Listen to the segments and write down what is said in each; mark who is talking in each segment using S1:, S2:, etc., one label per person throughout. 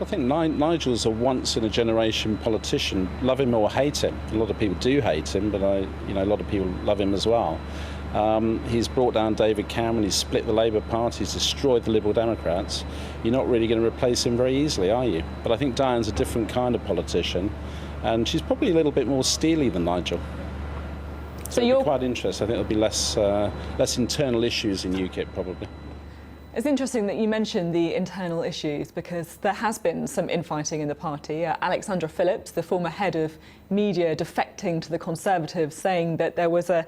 S1: I think Nigel's a once-in-a-generation politician. Love him or hate him. A lot of people do hate him, but a lot of people love him as well. He's brought down David Cameron, he's split the Labour Party, he's destroyed the Liberal Democrats. You're not really going to replace him very easily, are you? But I think Diane's a different kind of politician, and she's probably a little bit more steely than Nigel. So it'll be quite interesting. I think there'll be less internal issues in UKIP, probably.
S2: It's interesting that you mentioned the internal issues, because there has been some infighting in the party. Alexandra Phillips, the former head of media, defecting to the Conservatives, saying that there was an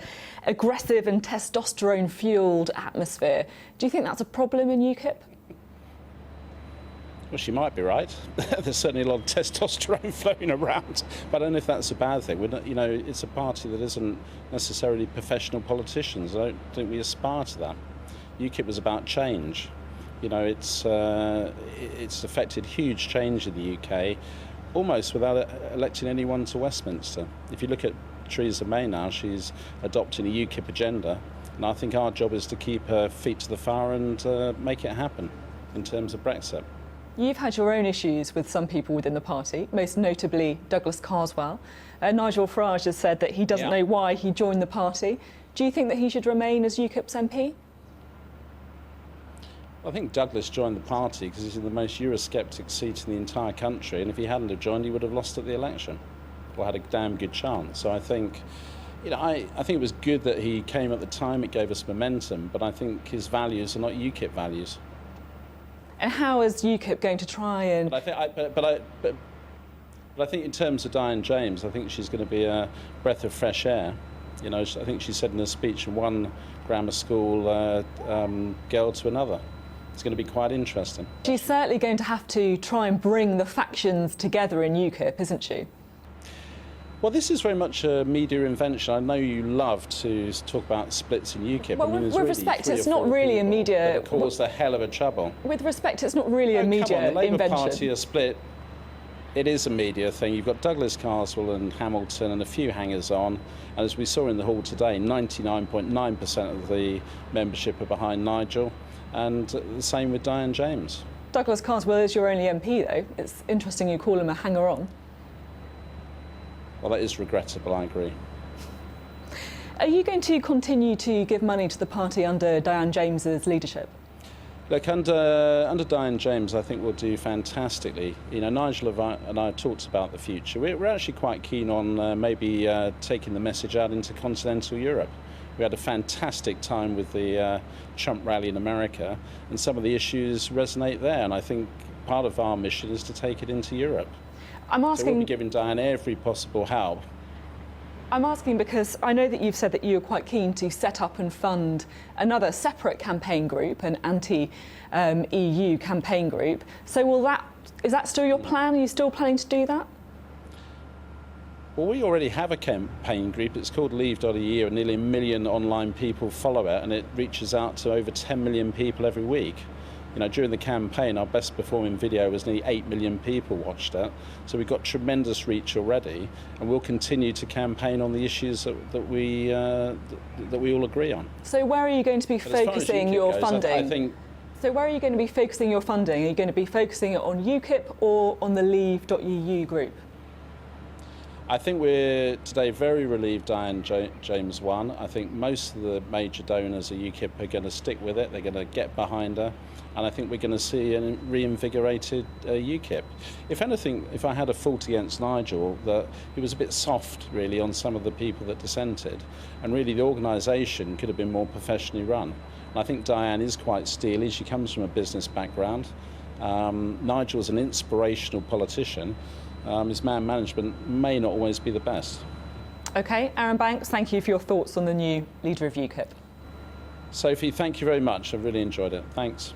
S2: aggressive and testosterone-fuelled atmosphere. Do you think that's a problem in UKIP?
S1: Well, she might be right. There's certainly a lot of testosterone flowing around, but I don't know if that's a bad thing. It's a party that isn't necessarily professional politicians. I don't think we aspire to that. UKIP was about change. It's affected huge change in the UK, almost without electing anyone to Westminster. If you look at Theresa May now, she's adopting a UKIP agenda, and I think our job is to keep her feet to the fire and make it happen in terms of Brexit.
S2: You've had your own issues with some people within the party, most notably Douglas Carswell. Nigel Farage has said that he doesn't know why he joined the party. Do you think that he should remain as UKIP's MP?
S1: I think Douglas joined the party because he's in the most Eurosceptic seat in the entire country, and if he hadn't have joined, he would have lost at the election, or had a damn good chance. So I think, I think it was good that he came at the time. It gave us momentum, but I think his values are not UKIP values.
S2: And how is UKIP going to try and?
S1: But I think in terms of Diane James, I think she's going to be a breath of fresh air. I think she said in her speech, from one grammar school girl to another. It's going to be quite interesting.
S2: She's certainly going to have to try and bring the factions together in UKIP, isn't she?
S1: Well, this is very much a media invention. I know you love to talk about splits in UKIP.
S2: Well, with respect, it's not really a media...
S1: That caused a hell of a trouble.
S2: With respect, it's not really a media invention.
S1: The Labour Party are split. It is a media thing. You've got Douglas Carswell and Hamilton and a few hangers-on. And as we saw in the hall today, 99.9% of the membership are behind Nigel. And the same with Diane James.
S2: Douglas Carswell is your only MP, though. It's interesting you call him a hanger-on.
S1: Well, that is regrettable, I agree.
S2: Are you going to continue to give money to the party under Diane James's leadership?
S1: Look, under Diane James, I think we'll do fantastically. Nigel and I have talked about the future. We're actually quite keen on maybe taking the message out into continental Europe. We had a fantastic time with the Trump rally in America, and some of the issues resonate there, and I think part of our mission is to take it into Europe.
S2: I'm asking...
S1: So we'll be giving Diane every possible help.
S2: I'm asking because I know that you've said that you're quite keen to set up and fund another separate campaign group, an anti-EU campaign group. So is that still your plan? Are you still planning to do that?
S1: Well, we already have a campaign group. It's called Leave.eu, and nearly 1 million online people follow it, and it reaches out to over 10 million people every week. During the campaign, our best performing video was nearly 8 million people watched it. So we've got tremendous reach already, and we'll continue to campaign on the issues that we all agree on.
S2: So where are you going to be focusing your funding? So where are you going to be focusing your funding? Are you going to be focusing it on UKIP or on the Leave.eu group?
S1: I think we're today very relieved Diane James won. I think most of the major donors at UKIP are going to stick with it. They're going to get behind her. And I think we're going to see a reinvigorated UKIP. If anything, if I had a fault against Nigel, that he was a bit soft, really, on some of the people that dissented. And really, the organisation could have been more professionally run. And I think Diane is quite steely. She comes from a business background. Nigel's an inspirational politician. His man management may not always be the best.
S2: OK, Arron Banks, thank you for your thoughts on the new leader of UKIP.
S1: Sophie, thank you very much. I've really enjoyed it. Thanks.